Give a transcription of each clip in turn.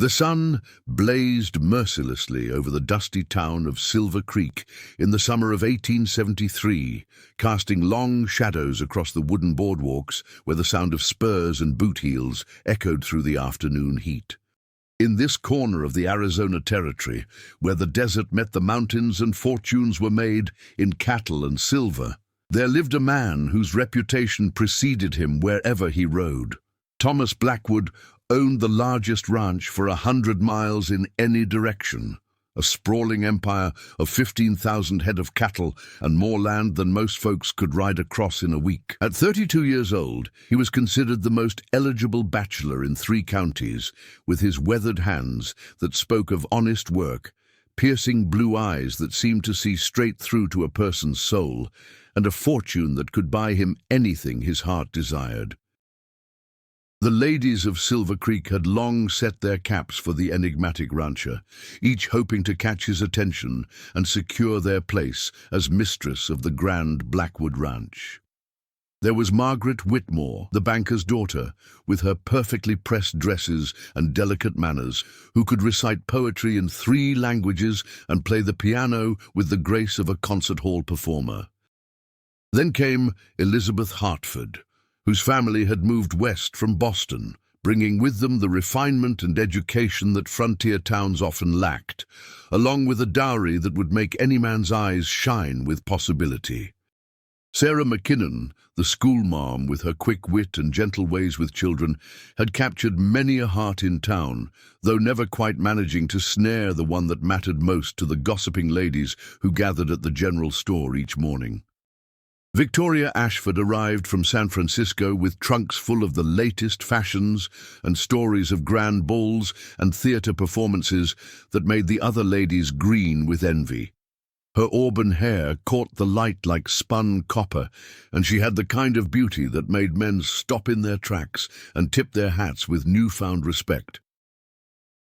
The sun blazed mercilessly over the dusty town of Silver Creek in the summer of 1873, casting long shadows across the wooden boardwalks where the sound of spurs and boot heels echoed through the afternoon heat. In this corner of the Arizona Territory, where the desert met the mountains and fortunes were made in cattle and silver, there lived a man whose reputation preceded him wherever he rode. Thomas Blackwood owned the largest ranch for 100 miles in any direction, a sprawling empire of 15,000 head of cattle and more land than most folks could ride across in a week. At 32 years old, he was considered the most eligible bachelor in 3 counties, with his weathered hands that spoke of honest work, piercing blue eyes that seemed to see straight through to a person's soul, and a fortune that could buy him anything his heart desired. The ladies of Silver Creek had long set their caps for the enigmatic rancher, each hoping to catch his attention and secure their place as mistress of the grand Blackwood Ranch. There was Margaret Whitmore, the banker's daughter, with her perfectly pressed dresses and delicate manners, who could recite poetry in 3 languages and play the piano with the grace of a concert hall performer. Then came Elizabeth Hartford, whose family had moved west from Boston, bringing with them the refinement and education that frontier towns often lacked, along with a dowry that would make any man's eyes shine with possibility. Sarah McKinnon, the schoolmarm with her quick wit and gentle ways with children, had captured many a heart in town, though never quite managing to snare the one that mattered most to the gossiping ladies who gathered at the general store each morning. Victoria Ashford arrived from San Francisco with trunks full of the latest fashions and stories of grand balls and theater performances that made the other ladies green with envy. Her auburn hair caught the light like spun copper, and she had the kind of beauty that made men stop in their tracks and tip their hats with newfound respect.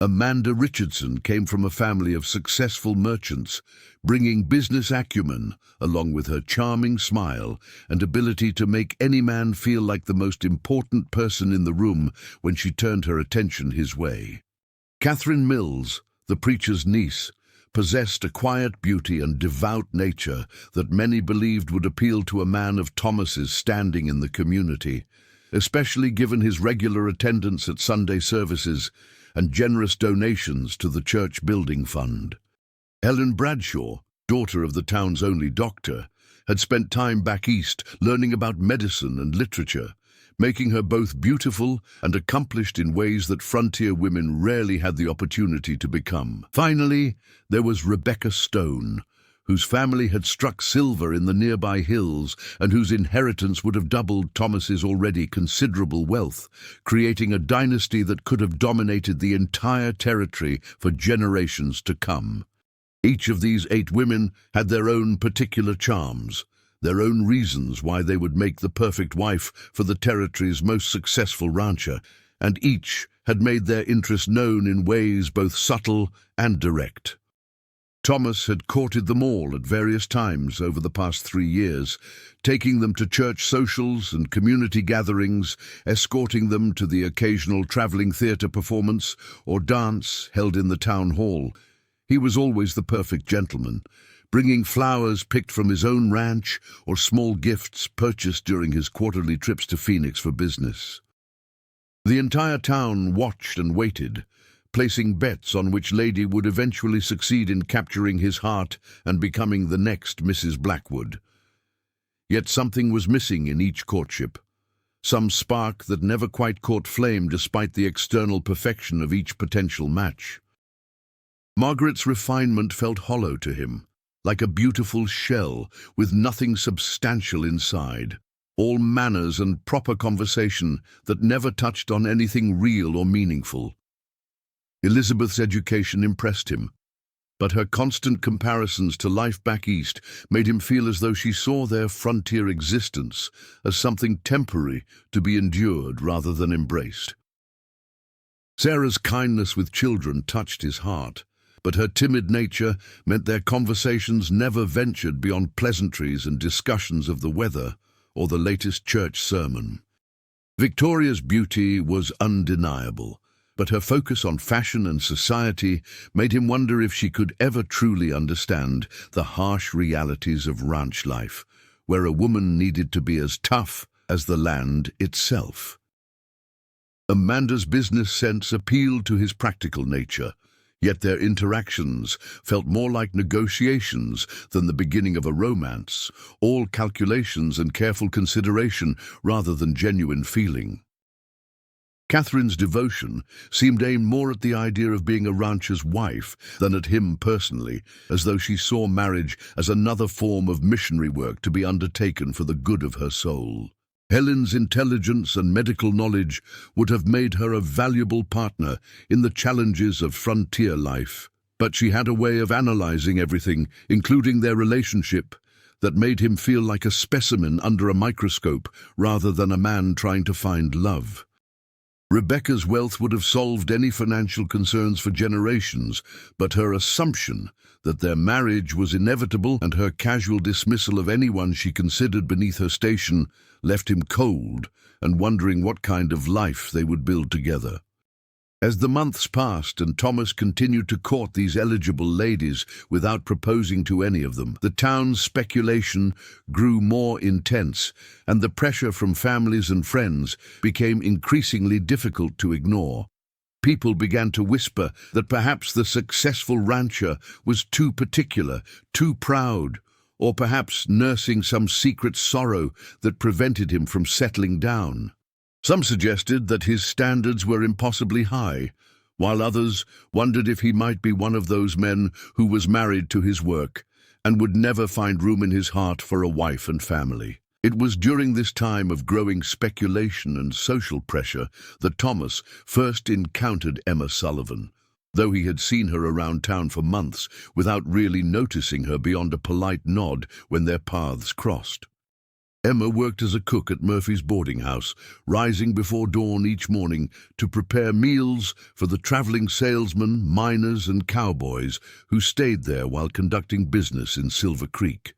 Amanda Richardson came from a family of successful merchants, bringing business acumen along with her charming smile and ability to make any man feel like the most important person in the room when she turned her attention his way. Catherine Mills, the preacher's niece, possessed a quiet beauty and devout nature that many believed would appeal to a man of Thomas's standing in the community, especially given his regular attendance at Sunday services and generous donations to the church building fund. Ellen Bradshaw, daughter of the town's only doctor, had spent time back east learning about medicine and literature, making her both beautiful and accomplished in ways that frontier women rarely had the opportunity to become. Finally, there was Rebecca Stone, whose family had struck silver in the nearby hills and whose inheritance would have doubled Thomas's already considerable wealth, creating a dynasty that could have dominated the entire territory for generations to come. Each of these 8 women had their own particular charms, their own reasons why they would make the perfect wife for the territory's most successful rancher, and each had made their interest known in ways both subtle and direct. Thomas had courted them all at various times over the past 3 years, taking them to church socials and community gatherings, escorting them to the occasional traveling theater performance or dance held in the town hall. He was always the perfect gentleman, bringing flowers picked from his own ranch or small gifts purchased during his quarterly trips to Phoenix for business. The entire town watched and waited, placing bets on which lady would eventually succeed in capturing his heart and becoming the next Mrs. Blackwood. Yet something was missing in each courtship, some spark that never quite caught flame despite the external perfection of each potential match. Margaret's refinement felt hollow to him, like a beautiful shell with nothing substantial inside, all manners and proper conversation that never touched on anything real or meaningful. Elizabeth's education impressed him, but her constant comparisons to life back east made him feel as though she saw their frontier existence as something temporary to be endured rather than embraced. Sarah's kindness with children touched his heart, but her timid nature meant their conversations never ventured beyond pleasantries and discussions of the weather or the latest church sermon. Victoria's beauty was undeniable, but her focus on fashion and society made him wonder if she could ever truly understand the harsh realities of ranch life, where a woman needed to be as tough as the land itself. Amanda's business sense appealed to his practical nature, yet their interactions felt more like negotiations than the beginning of a romance, all calculations and careful consideration rather than genuine feeling. Catherine's devotion seemed aimed more at the idea of being a rancher's wife than at him personally, as though she saw marriage as another form of missionary work to be undertaken for the good of her soul. Helen's intelligence and medical knowledge would have made her a valuable partner in the challenges of frontier life, but she had a way of analyzing everything, including their relationship, that made him feel like a specimen under a microscope rather than a man trying to find love. Rebecca's wealth would have solved any financial concerns for generations, but her assumption that their marriage was inevitable and her casual dismissal of anyone she considered beneath her station left him cold and wondering what kind of life they would build together. As the months passed and Thomas continued to court these eligible ladies without proposing to any of them, the town's speculation grew more intense, and the pressure from families and friends became increasingly difficult to ignore. People began to whisper that perhaps the successful rancher was too particular, too proud, or perhaps nursing some secret sorrow that prevented him from settling down. Some suggested that his standards were impossibly high, while others wondered if he might be one of those men who was married to his work and would never find room in his heart for a wife and family. It was during this time of growing speculation and social pressure that Thomas first encountered Emma Sullivan, though he had seen her around town for months without really noticing her beyond a polite nod when their paths crossed. Emma worked as a cook at Murphy's boarding house, rising before dawn each morning to prepare meals for the traveling salesmen, miners, and cowboys who stayed there while conducting business in Silver Creek.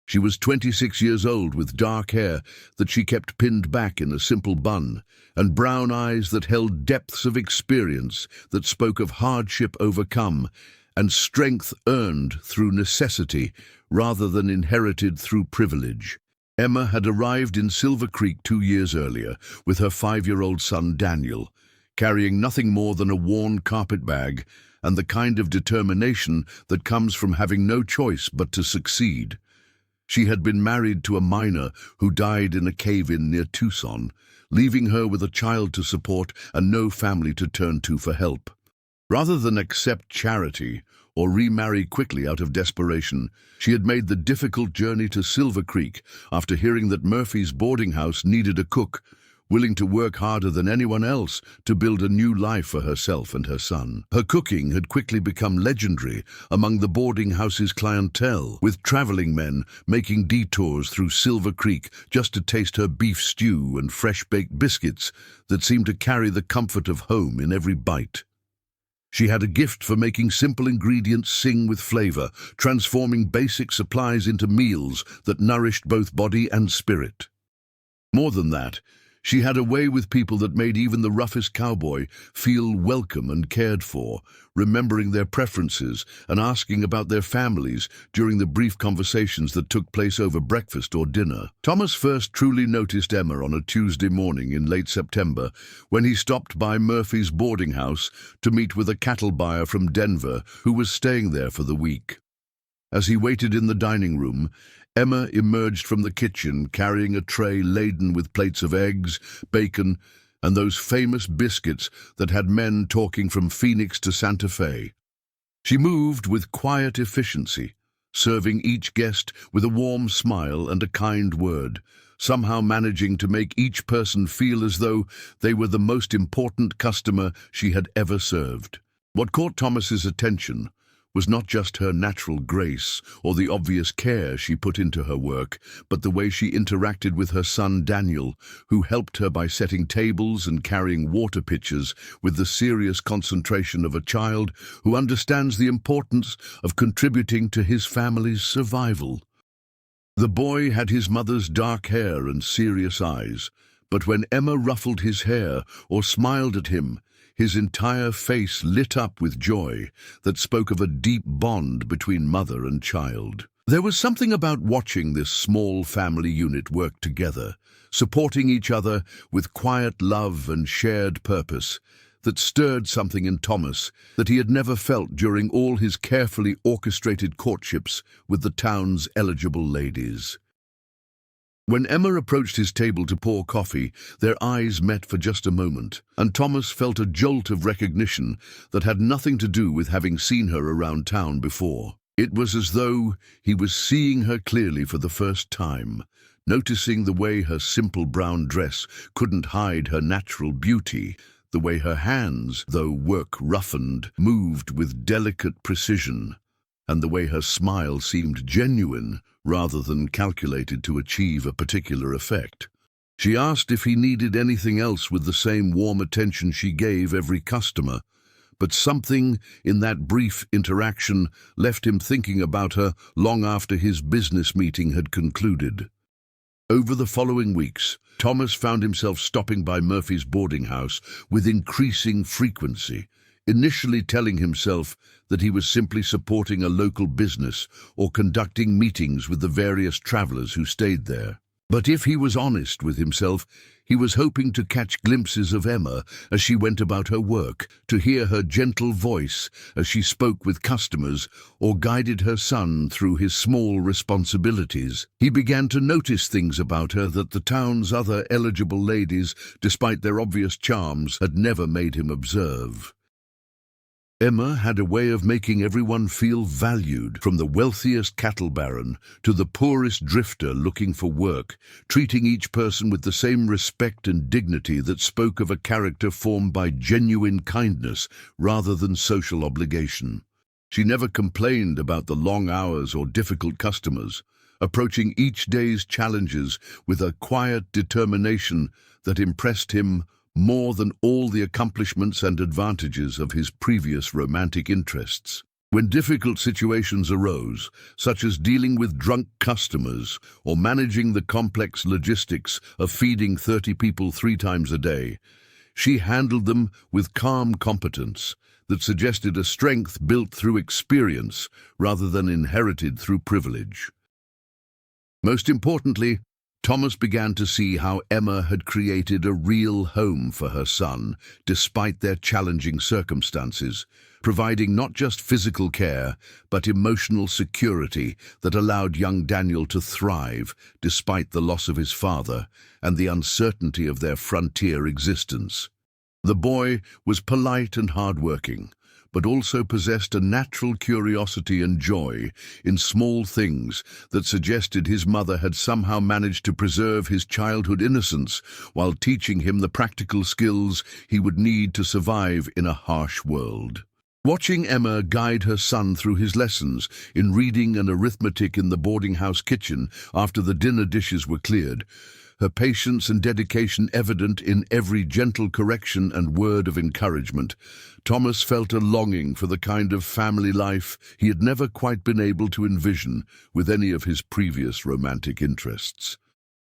She was 26 years old with dark hair that she kept pinned back in a simple bun, and brown eyes that held depths of experience that spoke of hardship overcome and strength earned through necessity rather than inherited through privilege. Emma had arrived in Silver Creek 2 years earlier with her 5-year-old son Daniel, carrying nothing more than a worn carpet bag and the kind of determination that comes from having no choice but to succeed. She had been married to a miner who died in a cave-in near Tucson, leaving her with a child to support and no family to turn to for help. Rather than accept charity or remarry quickly out of desperation, she had made the difficult journey to Silver Creek after hearing that Murphy's boarding house needed a cook, willing to work harder than anyone else to build a new life for herself and her son. Her cooking had quickly become legendary among the boarding house's clientele, with traveling men making detours through Silver Creek just to taste her beef stew and fresh-baked biscuits that seemed to carry the comfort of home in every bite. She had a gift for making simple ingredients sing with flavor, transforming basic supplies into meals that nourished both body and spirit. More than that, she had a way with people that made even the roughest cowboy feel welcome and cared for, remembering their preferences and asking about their families during the brief conversations that took place over breakfast or dinner. Thomas first truly noticed Emma on a Tuesday morning in late September when he stopped by Murphy's boarding house to meet with a cattle buyer from Denver who was staying there for the week. As he waited in the dining room, Emma emerged from the kitchen carrying a tray laden with plates of eggs, bacon, and those famous biscuits that had men talking from Phoenix to Santa Fe. She moved with quiet efficiency, serving each guest with a warm smile and a kind word, somehow managing to make each person feel as though they were the most important customer she had ever served. What caught Thomas's attention was not just her natural grace or the obvious care she put into her work, but the way she interacted with her son Daniel, who helped her by setting tables and carrying water pitchers with the serious concentration of a child who understands the importance of contributing to his family's survival. The boy had his mother's dark hair and serious eyes, but when Emma ruffled his hair or smiled at him, his entire face lit up with joy that spoke of a deep bond between mother and child. There was something about watching this small family unit work together, supporting each other with quiet love and shared purpose, that stirred something in Thomas that he had never felt during all his carefully orchestrated courtships with the town's eligible ladies. When Emma approached his table to pour coffee, their eyes met for just a moment, and Thomas felt a jolt of recognition that had nothing to do with having seen her around town before. It was as though he was seeing her clearly for the first time, noticing the way her simple brown dress couldn't hide her natural beauty, the way her hands, though work-roughened, moved with delicate precision, and the way her smile seemed genuine rather than calculated to achieve a particular effect. She asked if he needed anything else with the same warm attention she gave every customer, but something in that brief interaction left him thinking about her long after his business meeting had concluded. Over the following weeks, Thomas found himself stopping by Murphy's boarding house with increasing frequency, initially telling himself that he was simply supporting a local business or conducting meetings with the various travelers who stayed there. But if he was honest with himself, he was hoping to catch glimpses of Emma as she went about her work, to hear her gentle voice as she spoke with customers or guided her son through his small responsibilities. He began to notice things about her that the town's other eligible ladies, despite their obvious charms, had never made him observe. Emma had a way of making everyone feel valued, from the wealthiest cattle baron to the poorest drifter looking for work, treating each person with the same respect and dignity that spoke of a character formed by genuine kindness rather than social obligation. She never complained about the long hours or difficult customers, approaching each day's challenges with a quiet determination that impressed him more than all the accomplishments and advantages of his previous romantic interests. When difficult situations arose, such as dealing with drunk customers or managing the complex logistics of feeding 30 people 3 times a day, she handled them with calm competence that suggested a strength built through experience rather than inherited through privilege. Most importantly, Thomas began to see how Emma had created a real home for her son, despite their challenging circumstances, providing not just physical care, but emotional security that allowed young Daniel to thrive despite the loss of his father and the uncertainty of their frontier existence. The boy was polite and hardworking, but also possessed a natural curiosity and joy in small things that suggested his mother had somehow managed to preserve his childhood innocence while teaching him the practical skills he would need to survive in a harsh world. Watching Emma guide her son through his lessons in reading and arithmetic in the boarding house kitchen after the dinner dishes were cleared, her patience and dedication evident in every gentle correction and word of encouragement, Thomas felt a longing for the kind of family life he had never quite been able to envision with any of his previous romantic interests.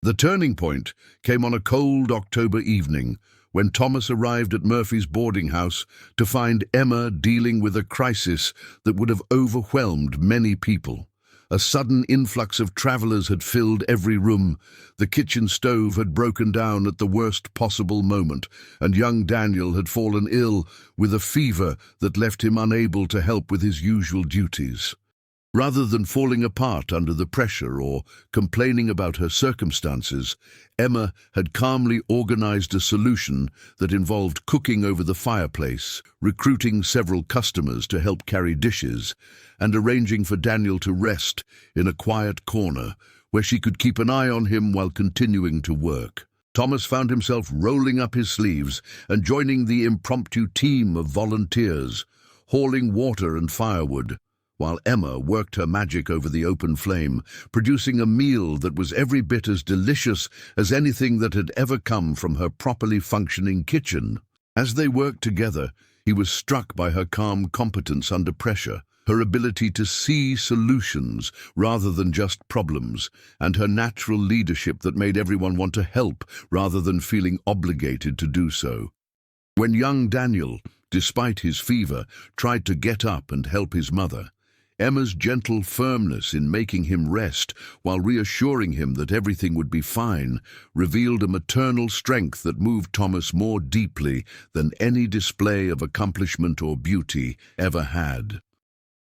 The turning point came on a cold October evening when Thomas arrived at Murphy's boarding house to find Emma dealing with a crisis that would have overwhelmed many people. A sudden influx of travelers had filled every room, the kitchen stove had broken down at the worst possible moment, and young Daniel had fallen ill with a fever that left him unable to help with his usual duties. Rather than falling apart under the pressure or complaining about her circumstances, Emma had calmly organized a solution that involved cooking over the fireplace, recruiting several customers to help carry dishes, and arranging for Daniel to rest in a quiet corner where she could keep an eye on him while continuing to work. Thomas found himself rolling up his sleeves and joining the impromptu team of volunteers, hauling water and firewood, while Emma worked her magic over the open flame, producing a meal that was every bit as delicious as anything that had ever come from her properly functioning kitchen. As they worked together, he was struck by her calm competence under pressure, her ability to see solutions rather than just problems, and her natural leadership that made everyone want to help rather than feeling obligated to do so. When young Daniel, despite his fever, tried to get up and help his mother, Emma's gentle firmness in making him rest while reassuring him that everything would be fine revealed a maternal strength that moved Thomas more deeply than any display of accomplishment or beauty ever had.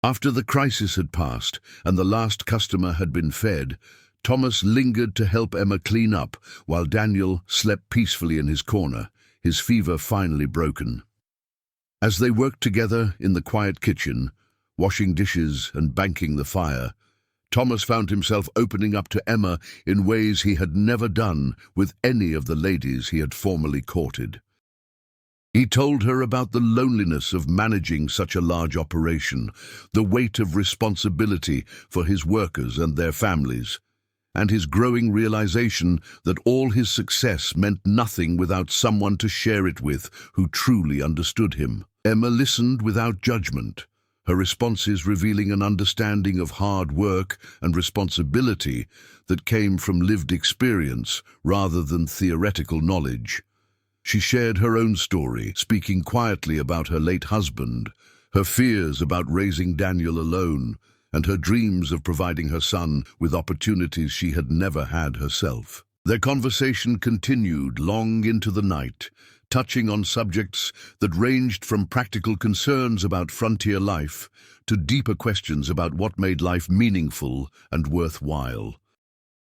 After the crisis had passed and the last customer had been fed, Thomas lingered to help Emma clean up while Daniel slept peacefully in his corner, his fever finally broken. As they worked together in the quiet kitchen, washing dishes and banking the fire, Thomas found himself opening up to Emma in ways he had never done with any of the ladies he had formerly courted. He told her about the loneliness of managing such a large operation, the weight of responsibility for his workers and their families, and his growing realization that all his success meant nothing without someone to share it with who truly understood him. Emma listened without judgment, her responses revealing an understanding of hard work and responsibility that came from lived experience rather than theoretical knowledge. She shared her own story, speaking quietly about her late husband, her fears about raising Daniel alone, and her dreams of providing her son with opportunities she had never had herself. Their conversation continued long into the night, touching on subjects that ranged from practical concerns about frontier life to deeper questions about what made life meaningful and worthwhile.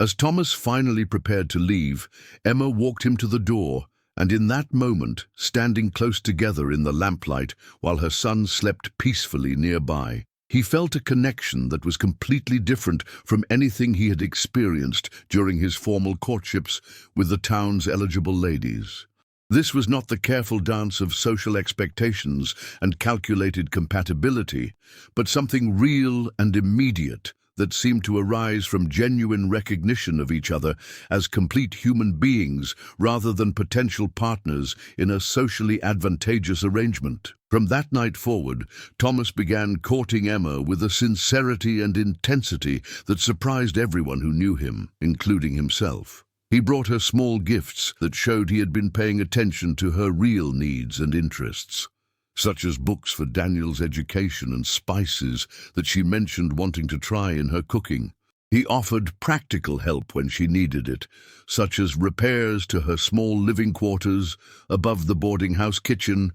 As Thomas finally prepared to leave, Emma walked him to the door, and in that moment, standing close together in the lamplight while her son slept peacefully nearby, he felt a connection that was completely different from anything he had experienced during his formal courtships with the town's eligible ladies. This was not the careful dance of social expectations and calculated compatibility, but something real and immediate that seemed to arise from genuine recognition of each other as complete human beings rather than potential partners in a socially advantageous arrangement. From that night forward, Thomas began courting Emma with a sincerity and intensity that surprised everyone who knew him, including himself. He brought her small gifts that showed he had been paying attention to her real needs and interests, such as books for Daniel's education and spices that she mentioned wanting to try in her cooking. He offered practical help when she needed it, such as repairs to her small living quarters above the boarding house kitchen,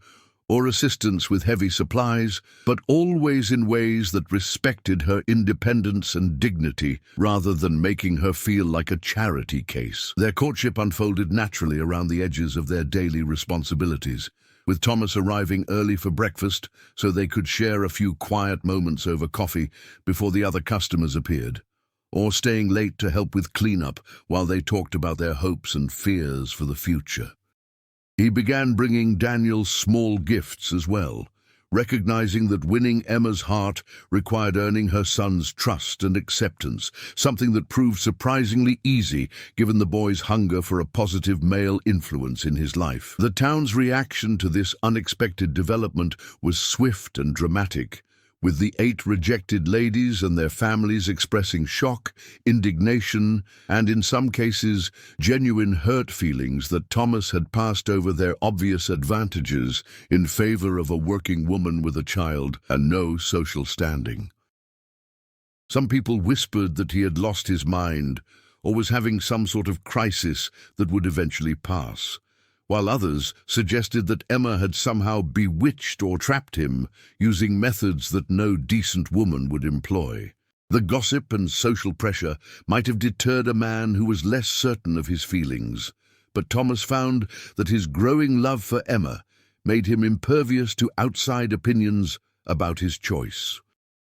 or assistance with heavy supplies, but always in ways that respected her independence and dignity rather than making her feel like a charity case. Their courtship unfolded naturally around the edges of their daily responsibilities, with Thomas arriving early for breakfast so they could share a few quiet moments over coffee before the other customers appeared, or staying late to help with cleanup while they talked about their hopes and fears for the future. He began bringing Daniel small gifts as well, recognizing that winning Emma's heart required earning her son's trust and acceptance, something that proved surprisingly easy given the boy's hunger for a positive male influence in his life. The town's reaction to this unexpected development was swift and dramatic, with the 8 rejected ladies and their families expressing shock, indignation, and in some cases, genuine hurt feelings that Thomas had passed over their obvious advantages in favor of a working woman with a child and no social standing. Some people whispered that he had lost his mind or was having some sort of crisis that would eventually pass, while others suggested that Emma had somehow bewitched or trapped him using methods that no decent woman would employ. The gossip and social pressure might have deterred a man who was less certain of his feelings, but Thomas found that his growing love for Emma made him impervious to outside opinions about his choice.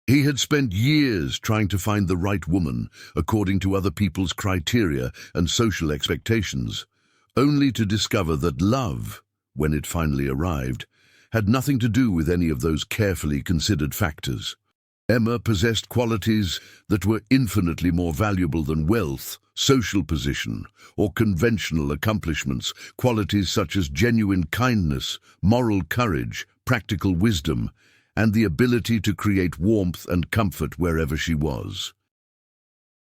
He had spent years trying to find the right woman according to other people's criteria and social expectations, only to discover that love, when it finally arrived, had nothing to do with any of those carefully considered factors. Emma possessed qualities that were infinitely more valuable than wealth, social position, or conventional accomplishments, qualities such as genuine kindness, moral courage, practical wisdom, and the ability to create warmth and comfort wherever she was.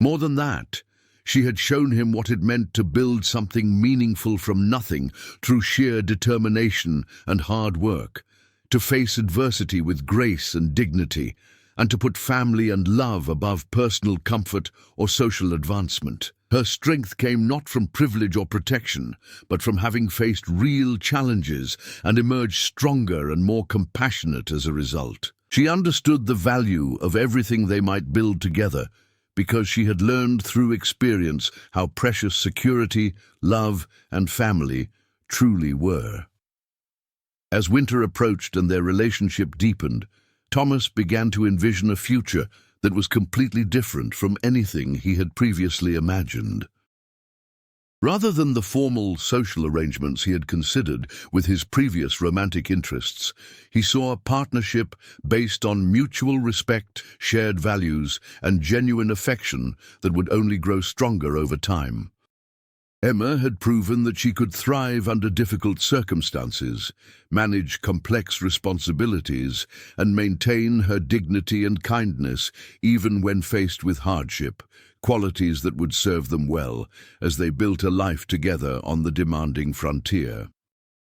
More than that, She had shown him what it meant to build something meaningful from nothing through sheer determination and hard work, to face adversity with grace and dignity, and to put family and love above personal comfort or social advancement. Her strength came not from privilege or protection, but from having faced real challenges and emerged stronger and more compassionate as a result. She understood the value of everything they might build together, because she had learned through experience how precious security, love, and family truly were. As winter approached and their relationship deepened, Thomas began to envision a future that was completely different from anything he had previously imagined. Rather than the formal social arrangements he had considered with his previous romantic interests, he saw a partnership based on mutual respect, shared values, and genuine affection that would only grow stronger over time. Emma had proven that she could thrive under difficult circumstances, manage complex responsibilities, and maintain her dignity and kindness even when faced with hardship, qualities that would serve them well as they built a life together on the demanding frontier.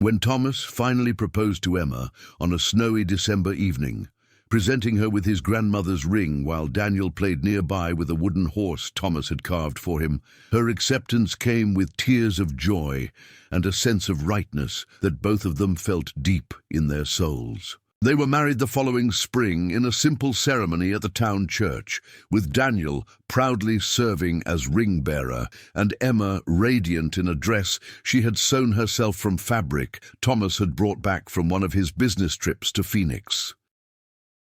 When Thomas finally proposed to Emma on a snowy December evening, presenting her with his grandmother's ring while Daniel played nearby with a wooden horse Thomas had carved for him, her acceptance came with tears of joy and a sense of rightness that both of them felt deep in their souls. They were married the following spring in a simple ceremony at the town church, with Daniel proudly serving as ring-bearer and Emma radiant in a dress she had sewn herself from fabric Thomas had brought back from one of his business trips to Phoenix.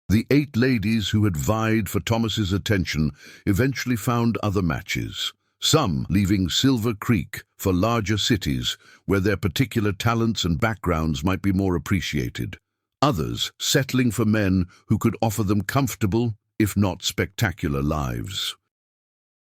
The 8 ladies who had vied for Thomas's attention eventually found other matches, some leaving Silver Creek for larger cities where their particular talents and backgrounds might be more appreciated. Others settling for men who could offer them comfortable, if not spectacular, lives.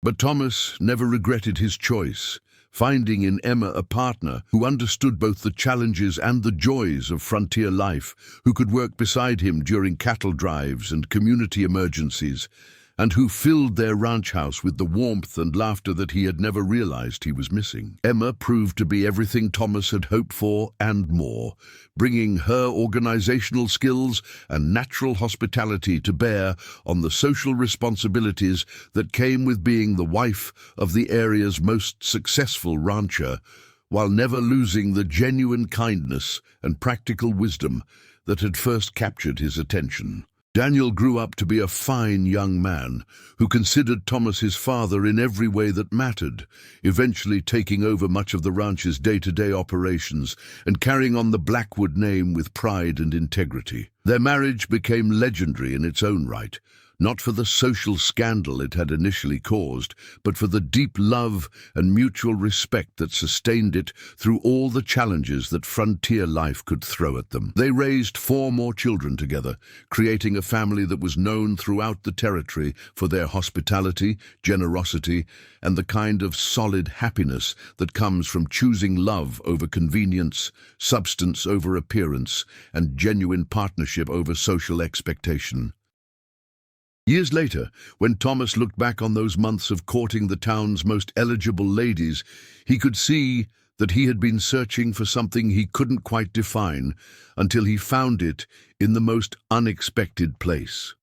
But Thomas never regretted his choice, finding in Emma a partner who understood both the challenges and the joys of frontier life, who could work beside him during cattle drives and community emergencies, and who filled their ranch house with the warmth and laughter that he had never realized he was missing. Emma proved to be everything Thomas had hoped for and more, bringing her organizational skills and natural hospitality to bear on the social responsibilities that came with being the wife of the area's most successful rancher, while never losing the genuine kindness and practical wisdom that had first captured his attention. Daniel grew up to be a fine young man who considered Thomas his father in every way that mattered, eventually taking over much of the ranch's day-to-day operations and carrying on the Blackwood name with pride and integrity. Their marriage became legendary in its own right, not for the social scandal it had initially caused, but for the deep love and mutual respect that sustained it through all the challenges that frontier life could throw at them. They raised 4 more children together, creating a family that was known throughout the territory for their hospitality, generosity, and the kind of solid happiness that comes from choosing love over convenience, substance over appearance, and genuine partnership over social expectation. Years later, when Thomas looked back on those months of courting the town's most eligible ladies, he could see that he had been searching for something he couldn't quite define until he found it in the most unexpected place.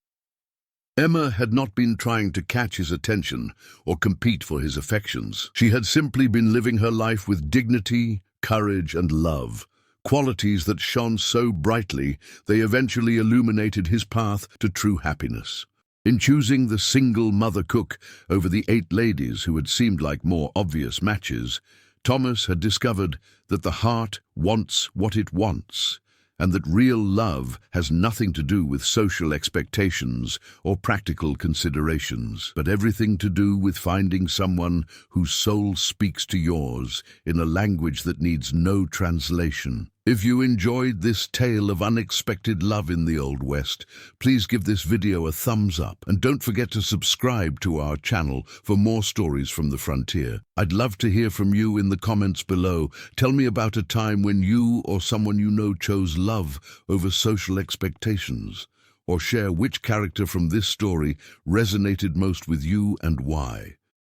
Emma had not been trying to catch his attention or compete for his affections. She had simply been living her life with dignity, courage, and love, qualities that shone so brightly they eventually illuminated his path to true happiness. In choosing the single mother cook over the 8 ladies who had seemed like more obvious matches, Thomas had discovered that the heart wants what it wants, and that real love has nothing to do with social expectations or practical considerations, but everything to do with finding someone whose soul speaks to yours in a language that needs no translation. If you enjoyed this tale of unexpected love in the Old West, please give this video a thumbs up and don't forget to subscribe to our channel for more stories from the frontier. I'd love to hear from you in the comments below. Tell me about a time when you or someone you know chose love over social expectations, or share which character from this story resonated most with you and why.